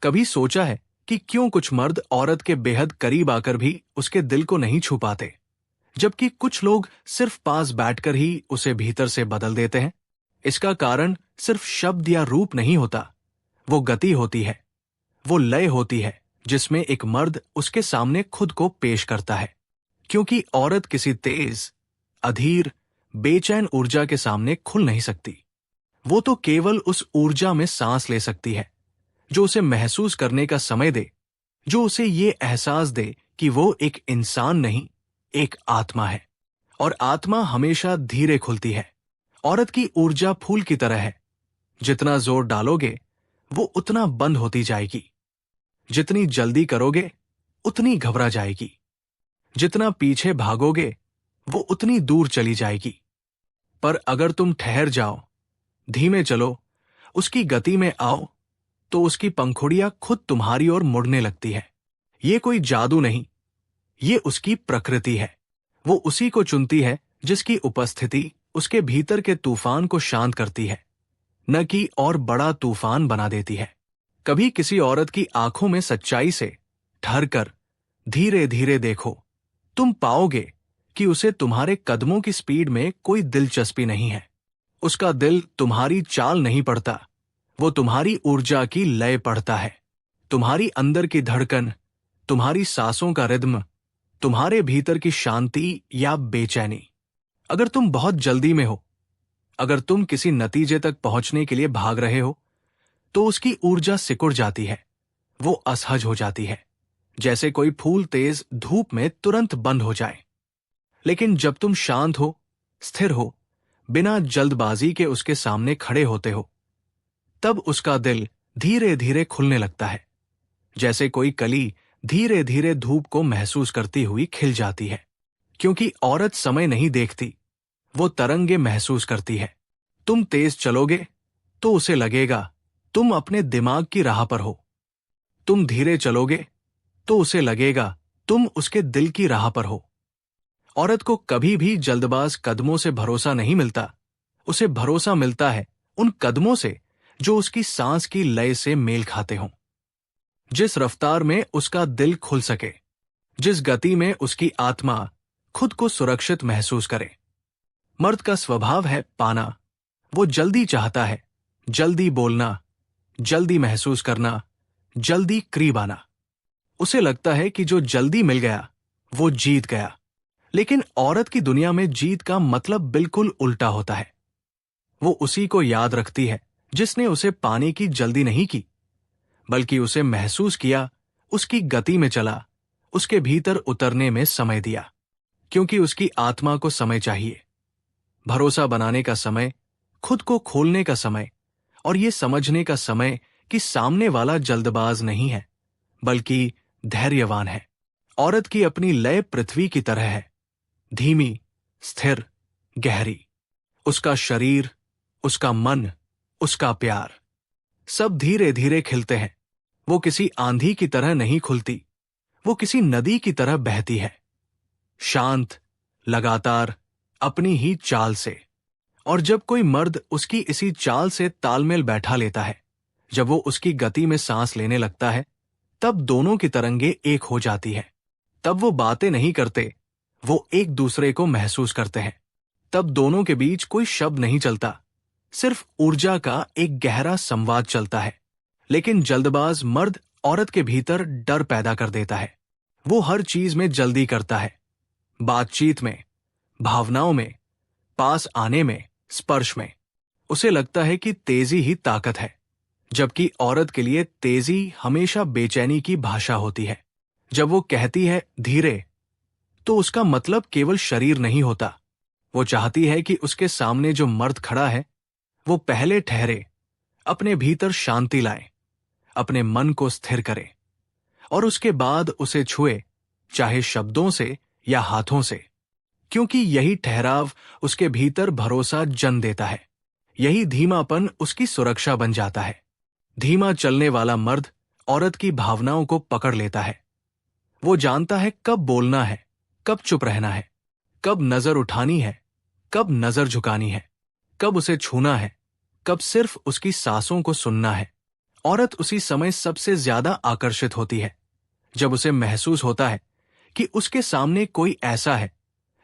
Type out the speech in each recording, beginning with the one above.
कभी सोचा है कि क्यों कुछ मर्द औरत के बेहद करीब आकर भी उसके दिल को नहीं छू पाते, जबकि कुछ लोग सिर्फ पास बैठकर ही उसे भीतर से बदल देते हैं? इसका कारण सिर्फ शब्द या रूप नहीं होता, वो गति होती है, वो लय होती है जिसमें एक मर्द उसके सामने खुद को पेश करता है। क्योंकि औरत किसी तेज, अधीर, बेचैन ऊर्जा के सामने खुल नहीं सकती। वो तो केवल उस ऊर्जा में सांस ले सकती है जो उसे महसूस करने का समय दे, जो उसे ये एहसास दे कि वो एक इंसान नहीं, एक आत्मा है। और आत्मा हमेशा धीरे खुलती है। औरत की ऊर्जा फूल की तरह है, जितना जोर डालोगे वो उतना बंद होती जाएगी, जितनी जल्दी करोगे उतनी घबरा जाएगी, जितना पीछे भागोगे वो उतनी दूर चली जाएगी। पर अगर तुम ठहर जाओ, धीमे चलो, उसकी गति में आओ, तो उसकी पंखुड़ियां खुद तुम्हारी ओर मुड़ने लगती है। ये कोई जादू नहीं, ये उसकी प्रकृति है। वो उसी को चुनती है जिसकी उपस्थिति उसके भीतर के तूफान को शांत करती है, न कि और बड़ा तूफान बना देती है। कभी किसी औरत की आंखों में सच्चाई से ठहरकर धीरे धीरे देखो, तुम पाओगे कि उसे तुम्हारे कदमों की स्पीड में कोई दिलचस्पी नहीं है। उसका दिल तुम्हारी चाल नहीं पढ़ता, वो तुम्हारी ऊर्जा की लय पढ़ता है। तुम्हारी अंदर की धड़कन, तुम्हारी सांसों का रिद्म, तुम्हारे भीतर की शांति या बेचैनी। अगर तुम बहुत जल्दी में हो, अगर तुम किसी नतीजे तक पहुंचने के लिए भाग रहे हो, तो उसकी ऊर्जा सिकुड़ जाती है, वो असहज हो जाती है, जैसे कोई फूल तेज धूप में तुरंत बंद हो जाए। लेकिन जब तुम शांत हो, स्थिर हो, बिना जल्दबाजी के उसके सामने खड़े होते हो, तब उसका दिल धीरे धीरे खुलने लगता है, जैसे कोई कली धीरे धीरे धूप को महसूस करती हुई खिल जाती है। क्योंकि औरत समय नहीं देखती, वो तरंगे महसूस करती है। तुम तेज चलोगे तो उसे लगेगा तुम अपने दिमाग की राह पर हो, तुम धीरे चलोगे तो उसे लगेगा तुम उसके दिल की राह पर हो। औरत को कभी भी जल्दबाज कदमों से भरोसा नहीं मिलता, उसे भरोसा मिलता है उन कदमों से जो उसकी सांस की लय से मेल खाते हों, जिस रफ्तार में उसका दिल खुल सके, जिस गति में उसकी आत्मा खुद को सुरक्षित महसूस करे। मर्द का स्वभाव है पाना, वो जल्दी चाहता है, जल्दी बोलना, जल्दी महसूस करना, जल्दी करीब आना। उसे लगता है कि जो जल्दी मिल गया वो जीत गया। लेकिन औरत की दुनिया में जीत का मतलब बिल्कुल उल्टा होता है। वो उसी को याद रखती है जिसने उसे पाने की जल्दी नहीं की, बल्कि उसे महसूस किया, उसकी गति में चला, उसके भीतर उतरने में समय दिया। क्योंकि उसकी आत्मा को समय चाहिए, भरोसा बनाने का समय, खुद को खोलने का समय, और ये समझने का समय कि सामने वाला जल्दबाज नहीं है, बल्कि धैर्यवान है। औरत की अपनी लय पृथ्वी की तरह है, धीमी, स्थिर, गहरी। उसका शरीर, उसका मन, उसका प्यार, सब धीरे धीरे खिलते हैं। वो किसी आंधी की तरह नहीं खुलती, वो किसी नदी की तरह बहती है, शांत, लगातार, अपनी ही चाल से। और जब कोई मर्द उसकी इसी चाल से तालमेल बैठा लेता है, जब वो उसकी गति में सांस लेने लगता है, तब दोनों की तरंगे एक हो जाती है। तब वो बातें नहीं करते, वो एक दूसरे को महसूस करते हैं। तब दोनों के बीच कोई शब्द नहीं चलता, सिर्फ ऊर्जा का एक गहरा संवाद चलता है। लेकिन जल्दबाज मर्द औरत के भीतर डर पैदा कर देता है। वो हर चीज में जल्दी करता है, बातचीत में, भावनाओं में, पास आने में, स्पर्श में। उसे लगता है कि तेजी ही ताकत है, जबकि औरत के लिए तेजी हमेशा बेचैनी की भाषा होती है। जब वो कहती है धीरे, तो उसका मतलब केवल शरीर नहीं होता। वो चाहती है कि उसके सामने जो मर्द खड़ा है वो पहले ठहरे, अपने भीतर शांति लाए, अपने मन को स्थिर करे, और उसके बाद उसे छुए, चाहे शब्दों से या हाथों से। क्योंकि यही ठहराव उसके भीतर भरोसा जन्म देता है, यही धीमापन उसकी सुरक्षा बन जाता है। धीमा चलने वाला मर्द औरत की भावनाओं को पकड़ लेता है। वो जानता है कब बोलना है, कब चुप रहना है, कब नजर उठानी है, कब नजर झुकानी है, कब उसे छूना है, कब सिर्फ उसकी सांसों को सुनना है। औरत उसी समय सबसे ज्यादा आकर्षित होती है जब उसे महसूस होता है कि उसके सामने कोई ऐसा है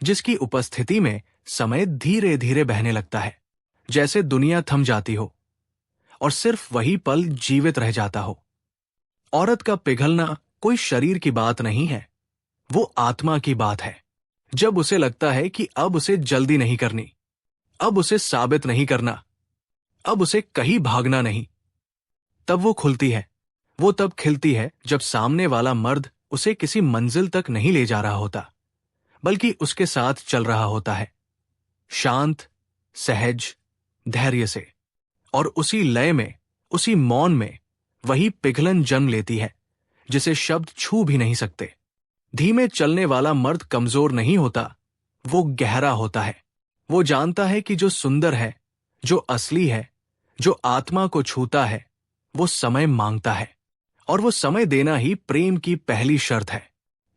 जिसकी उपस्थिति में समय धीरे धीरे बहने लगता है, जैसे दुनिया थम जाती हो और सिर्फ वही पल जीवित रह जाता हो। औरत का पिघलना कोई शरीर की बात नहीं है, वो आत्मा की बात है। जब उसे लगता है कि अब उसे जल्दी नहीं करनी, अब उसे साबित नहीं करना, अब उसे कहीं भागना नहीं, तब वो खुलती है। वो तब खिलती है जब सामने वाला मर्द उसे किसी मंजिल तक नहीं ले जा रहा होता, बल्कि उसके साथ चल रहा होता है, शांत, सहज, धैर्य से। और उसी लय में, उसी मौन में वही पिघलन जन्म लेती है जिसे शब्द छू भी नहीं सकते। धीमे चलने वाला मर्द कमजोर नहीं होता, वो गहरा होता है। वो जानता है कि जो सुंदर है, जो असली है, जो आत्मा को छूता है, वो समय मांगता है। और वो समय देना ही प्रेम की पहली शर्त है,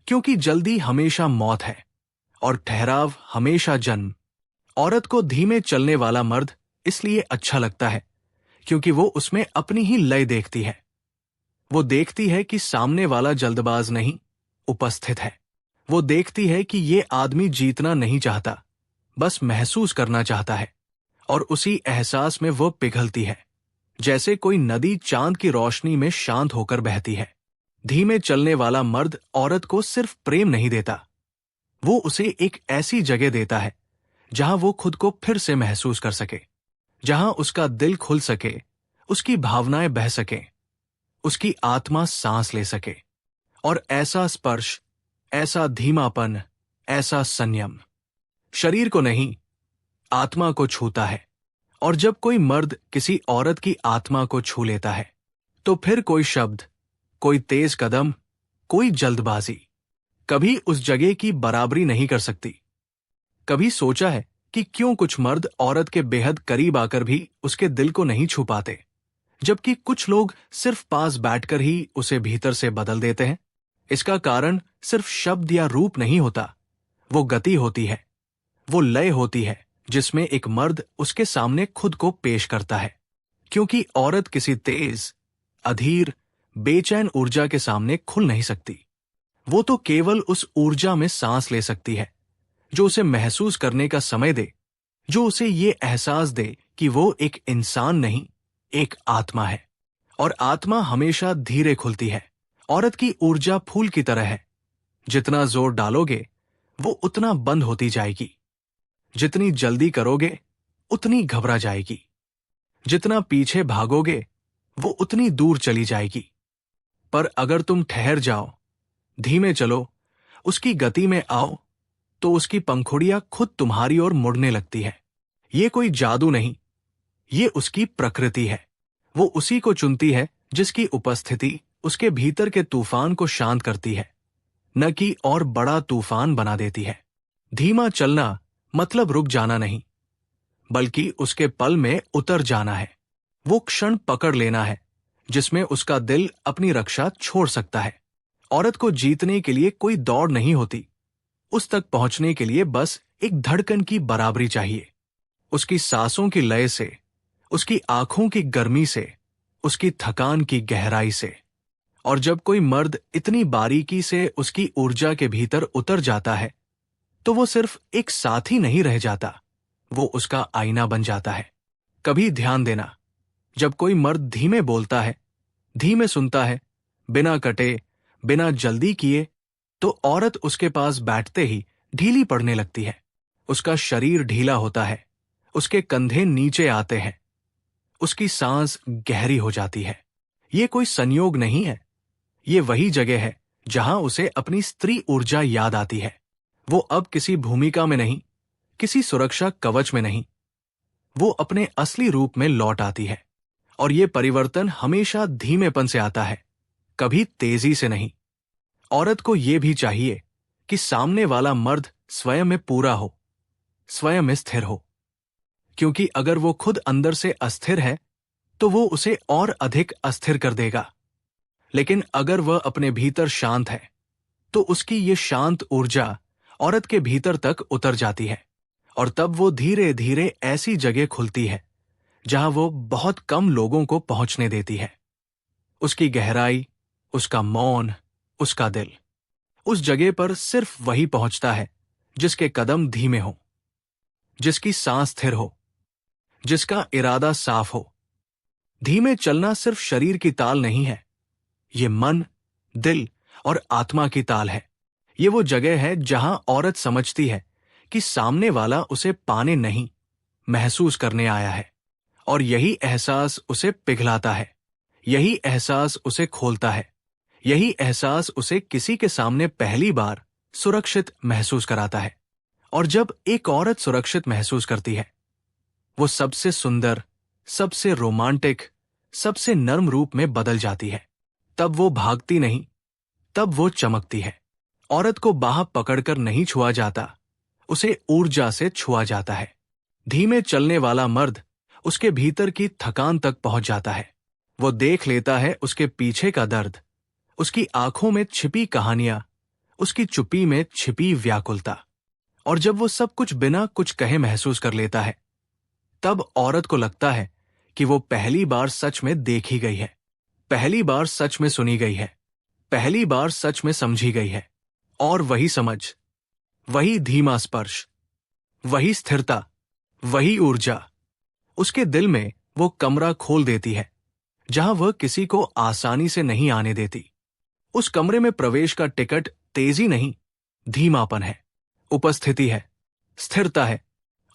क्योंकि जल्दी हमेशा मौत है और ठहराव हमेशा जन्म। औरत को धीमे चलने वाला मर्द इसलिए अच्छा लगता है क्योंकि वो उसमें अपनी ही लय देखती है। वो देखती है कि सामने वाला जल्दबाज नहीं, उपस्थित है। वो देखती है कि ये आदमी जीतना नहीं चाहता, बस महसूस करना चाहता है। और उसी एहसास में वो पिघलती है, जैसे कोई नदी चांद की रोशनी में शांत होकर बहती है। धीमे चलने वाला मर्द औरत को सिर्फ प्रेम नहीं देता, वो उसे एक ऐसी जगह देता है जहां वो खुद को फिर से महसूस कर सके, जहां उसका दिल खुल सके, उसकी भावनाएं बह सकें, उसकी आत्मा सांस ले सके। और ऐसा स्पर्श, ऐसा धीमापन, ऐसा संयम शरीर को नहीं, आत्मा को छूता है। और जब कोई मर्द किसी औरत की आत्मा को छू लेता है, तो फिर कोई शब्द, कोई तेज कदम, कोई जल्दबाजी कभी उस जगह की बराबरी नहीं कर सकती। कभी सोचा है कि क्यों कुछ मर्द औरत के बेहद करीब आकर भी उसके दिल को नहीं छू पाते, जबकि कुछ लोग सिर्फ पास बैठकर ही उसे भीतर से बदल देते हैं? इसका कारण सिर्फ शब्द या रूप नहीं होता, वो गति होती है, वो लय होती है जिसमें एक मर्द उसके सामने खुद को पेश करता है। क्योंकि औरत किसी तेज, अधीर, बेचैन ऊर्जा के सामने खुल नहीं सकती। वो तो केवल उस ऊर्जा में सांस ले सकती है जो उसे महसूस करने का समय दे, जो उसे ये एहसास दे कि वो एक इंसान नहीं, एक आत्मा है। और आत्मा हमेशा धीरे खुलती है। औरत की ऊर्जा फूल की तरह है, जितना जोर डालोगे वो उतना बंद होती जाएगी, जितनी जल्दी करोगे उतनी घबरा जाएगी, जितना पीछे भागोगे वो उतनी दूर चली जाएगी। पर अगर तुम ठहर जाओ, धीमे चलो, उसकी गति में आओ, तो उसकी पंखुड़ियां खुद तुम्हारी ओर मुड़ने लगती है। ये कोई जादू नहीं, ये उसकी प्रकृति है। वो उसी को चुनती है जिसकी उपस्थिति उसके भीतर के तूफान को शांत करती है, न कि और बड़ा तूफान बना देती है। धीमा चलना मतलब रुक जाना नहीं, बल्कि उसके पल में उतर जाना है। वो क्षण पकड़ लेना है जिसमें उसका दिल अपनी रक्षा छोड़ सकता है। औरत को जीतने के लिए कोई दौड़ नहीं होती, उस तक पहुंचने के लिए बस एक धड़कन की बराबरी चाहिए। उसकी सांसों की लय से, उसकी आंखों की गर्मी से, उसकी थकान की गहराई से। और जब कोई मर्द इतनी बारीकी से उसकी ऊर्जा के भीतर उतर जाता है, तो वो सिर्फ एक साथी नहीं रह जाता, वो उसका आईना बन जाता है। कभी ध्यान देना, जब कोई मर्द धीमे बोलता है, धीमे सुनता है, बिना कटे, बिना जल्दी किए, तो औरत उसके पास बैठते ही ढीली पड़ने लगती है। उसका शरीर ढीला होता है, उसके कंधे नीचे आते हैं, उसकी सांस गहरी हो जाती है। ये कोई संयोग नहीं है, ये वही जगह है जहां उसे अपनी स्त्री ऊर्जा याद आती है। वो अब किसी भूमिका में नहीं, किसी सुरक्षा कवच में नहीं, वो अपने असली रूप में लौट आती है। और ये परिवर्तन हमेशा धीमेपन से आता है, कभी तेजी से नहीं। औरत को ये भी चाहिए कि सामने वाला मर्द स्वयं में पूरा हो, स्वयं में स्थिर हो। क्योंकि अगर वो खुद अंदर से अस्थिर है, तो वो उसे और अधिक अस्थिर कर देगा। लेकिन अगर वह अपने भीतर शांत है, तो उसकी ये शांत ऊर्जा औरत के भीतर तक उतर जाती है। और तब वो धीरे धीरे ऐसी जगह खुलती है जहां वो बहुत कम लोगों को पहुंचने देती है। उसकी गहराई, उसका मौन, उसका दिल। उस जगह पर सिर्फ वही पहुंचता है जिसके कदम धीमे हों, जिसकी सांस स्थिर हो, जिसका इरादा साफ हो। धीमे चलना सिर्फ शरीर की ताल नहीं है, ये मन, दिल और आत्मा की ताल है। ये वो जगह है जहां औरत समझती है कि सामने वाला उसे पाने नहीं, महसूस करने आया है। और यही एहसास उसे पिघलाता है, यही एहसास उसे खोलता है, यही एहसास उसे किसी के सामने पहली बार सुरक्षित महसूस कराता है। और जब एक औरत सुरक्षित महसूस करती है, वो सबसे सुंदर, सबसे रोमांटिक, सबसे नर्म रूप में बदल जाती है। तब वो भागती नहीं, तब वो चमकती है। औरत को बाह पकड़कर नहीं छुआ जाता, उसे ऊर्जा से छुआ जाता है। धीमे चलने वाला मर्द उसके भीतर की थकान तक पहुंच जाता है। वो देख लेता है उसके पीछे का दर्द, उसकी आंखों में छिपी कहानियां, उसकी चुप्पी में छिपी व्याकुलता। और जब वो सब कुछ बिना कुछ कहे महसूस कर लेता है, तब औरत को लगता है कि वो पहली बार सच में देखी गई है, पहली बार सच में सुनी गई है, पहली बार सच में समझी गई है। और वही समझ, वही धीमा स्पर्श, वही स्थिरता, वही ऊर्जा उसके दिल में वो कमरा खोल देती है जहां वह किसी को आसानी से नहीं आने देती। उस कमरे में प्रवेश का टिकट तेजी नहीं, धीमापन है, उपस्थिति है, स्थिरता है।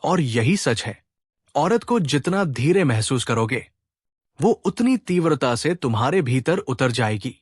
और यही सच है, औरत को जितना धीरे महसूस करोगे, वो उतनी तीव्रता से तुम्हारे भीतर उतर जाएगी।